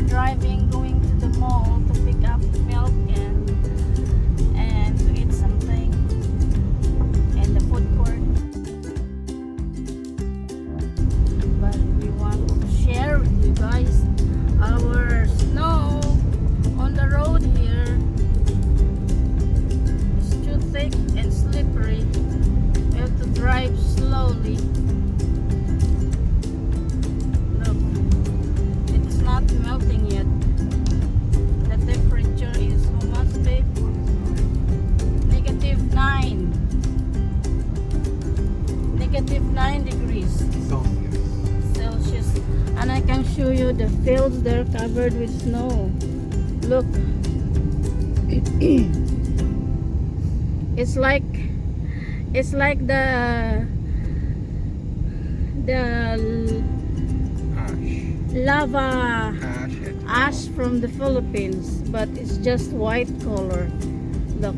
are driving, going to the mall to pick up milk and to eat something in the food court. But we want to share with you guys our snow on the road here. It's too thick and slippery. We have to drive slowly. Look, it's not melting yet. The temperature is how much, babe? -9. -9 degrees Celsius. And I can show you the fields, they're covered with snow. Look. It's like the lava ash from the Philippines, but it's just white color. Look,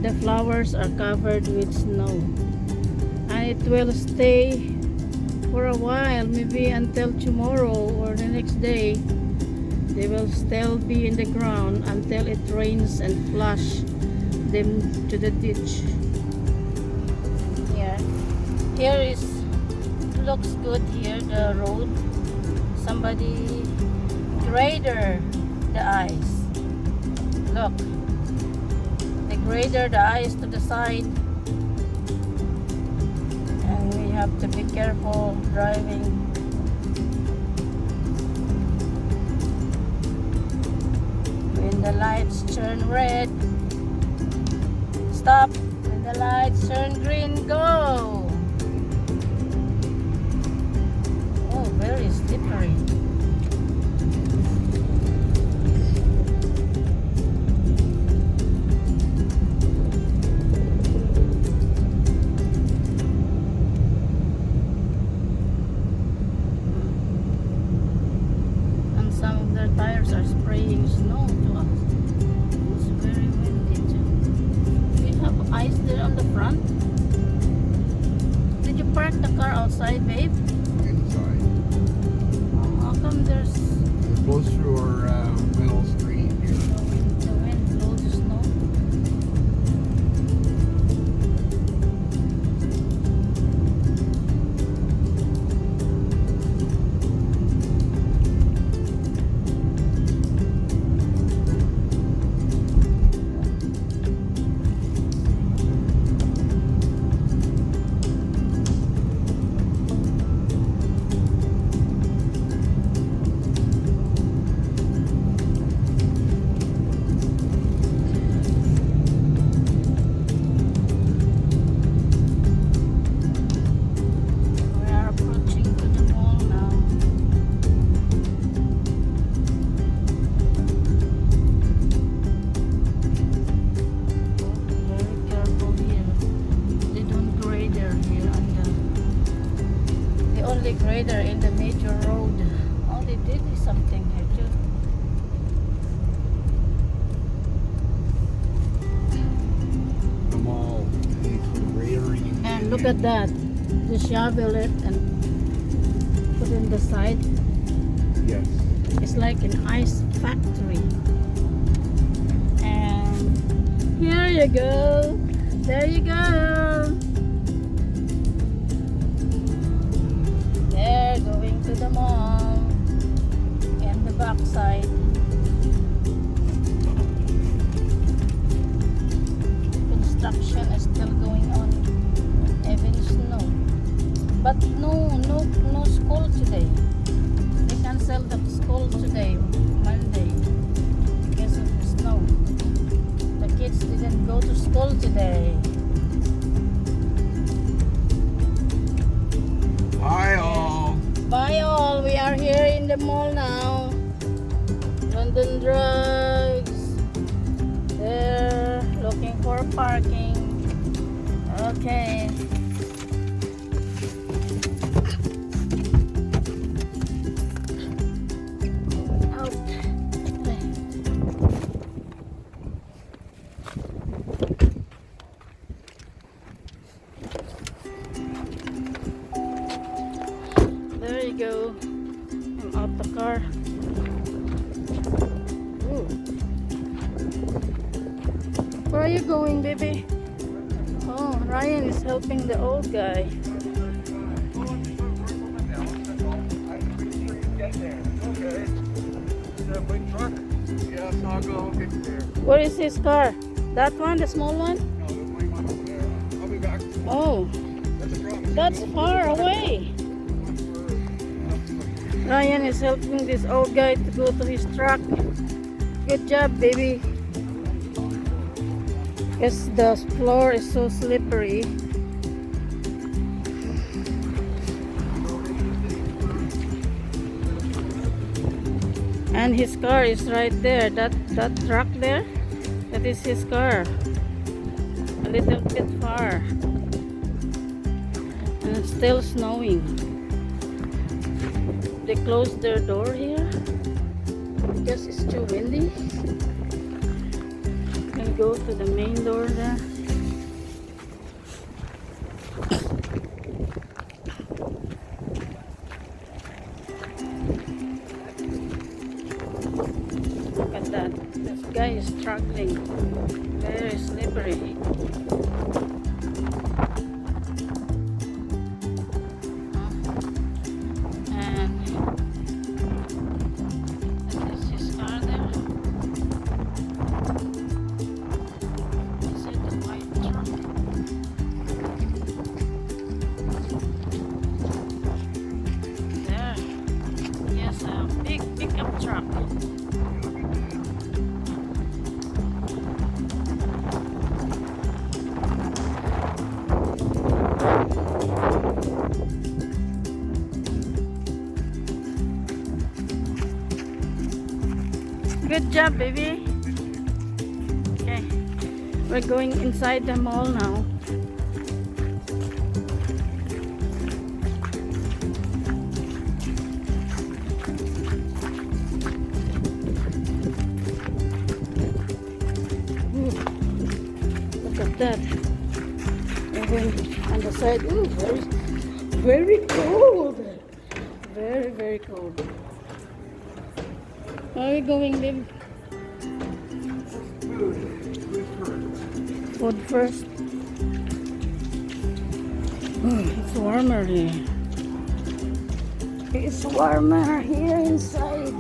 the flowers are covered with snow, and it will stay for a while, maybe until tomorrow or the next day. They will still be in the ground until it rains and flush them to the ditch. Here is looks good here, the road. Somebody grader the ice. Look, they grader the ice to the side, and we have to be careful driving. When the lights turn red, stop. When the lights turn green, go. Oh, very slippery. And some of their tires are spraying snow to us. It's very windy too. We have ice there on the front. Did you park the car outside, babe? Inside. How come there's It blows through our metal screen here. the wind blows the snow? We are approaching to the mall now. Very careful here. They don't grader here on the only grader in the major road. All they did is something here too. The mall needs for the gradering. And look at that. They shovel it and put in the side. Yes. It's like an ice factory. And here you go. There you go. They're going to the mall and the backside. Construction is still going on. Even snow. But no school today. They canceled the school today, Monday, because of the snow. The kids didn't go to school today. Hi all. Bye all, we are here in the mall now. London Drugs. They're looking for parking. Okay. There you go. I'm out the car. Where are you going, baby? Oh, Ryan is helping the old guy. Yes, I'll go get there. Where is his car? That one, the small one? No, there's my mom there. I'll be back. Oh, That's a problem. that's far away. Ryan is helping this old guy to go to his truck. Good job, baby. Because the floor is so slippery. And his car is right there. That truck there, that is his car. A little bit far. And it's still snowing. They closed their door here because it's too windy. Can go to the main door there. Look at that. This guy is struggling. Very slippery. Pickup truck. Good job, baby. Okay, we're going inside the mall now. Look at that. We're going on the side. Ooh, very cold. Very cold. Where are we going, babe? Food first. It's warmer here. It's warmer here inside.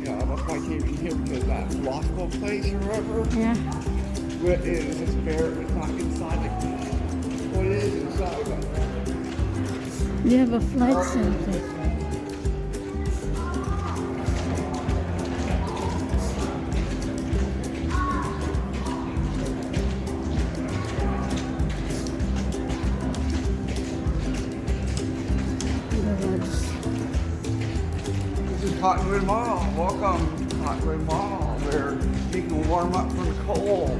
Yeah, that's why I came in here because that Roscoe place or whatever. Yeah. It is. It's bare. It's not inside. What it is inside. You have a flight center. This is Cottonwood Mall. Welcome to Cottonwood Mall, where you can warm up from the cold.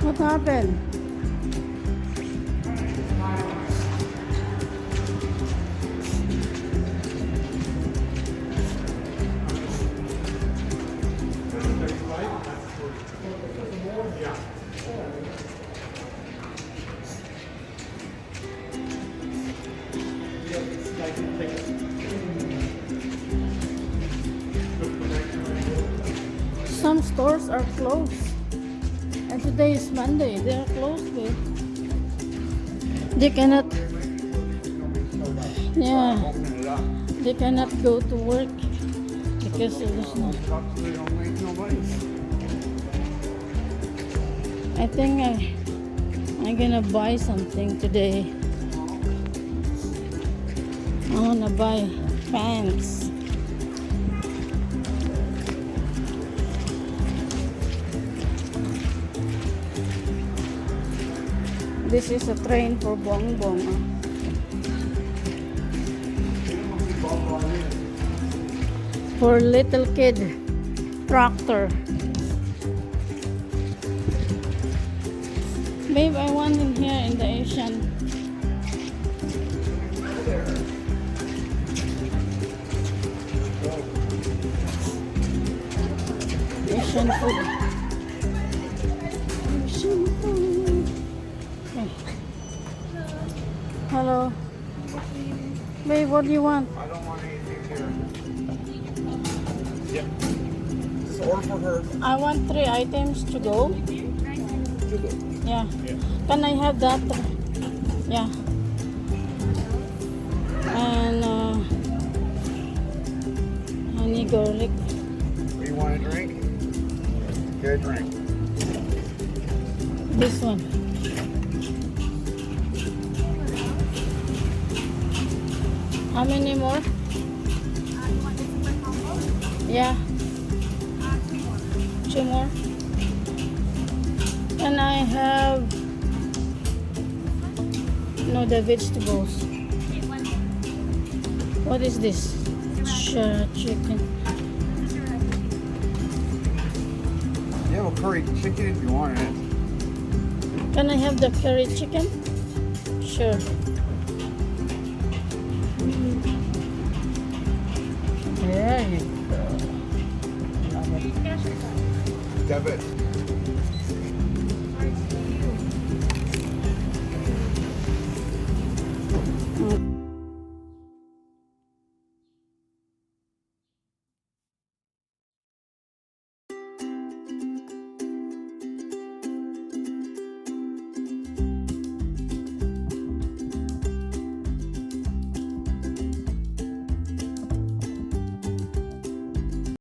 What happened? Some stores are closed. And today is Monday. They are closed, babe. They cannot. Yeah. They cannot go to work because of the snow. I think I'm gonna buy something today. I wanna buy pants. This is a train for Bongbong. For little kid tractor. Babe, I want in here in the Asian. Asian food. Asian food. Okay. Babe, what do you want? I don't want anything here. Yep. Just order for her. I want 3 items to go. To go. Yeah. Yeah. Can I have that? Yeah. And honey garlic. Do you want a drink? Get a drink. This one. How many more? Yeah. 2 more. And I have no the vegetables. What is this? Chicken. You have a curry chicken if you want it. Can I have the curry chicken? Sure. There you go. Love it. Debit.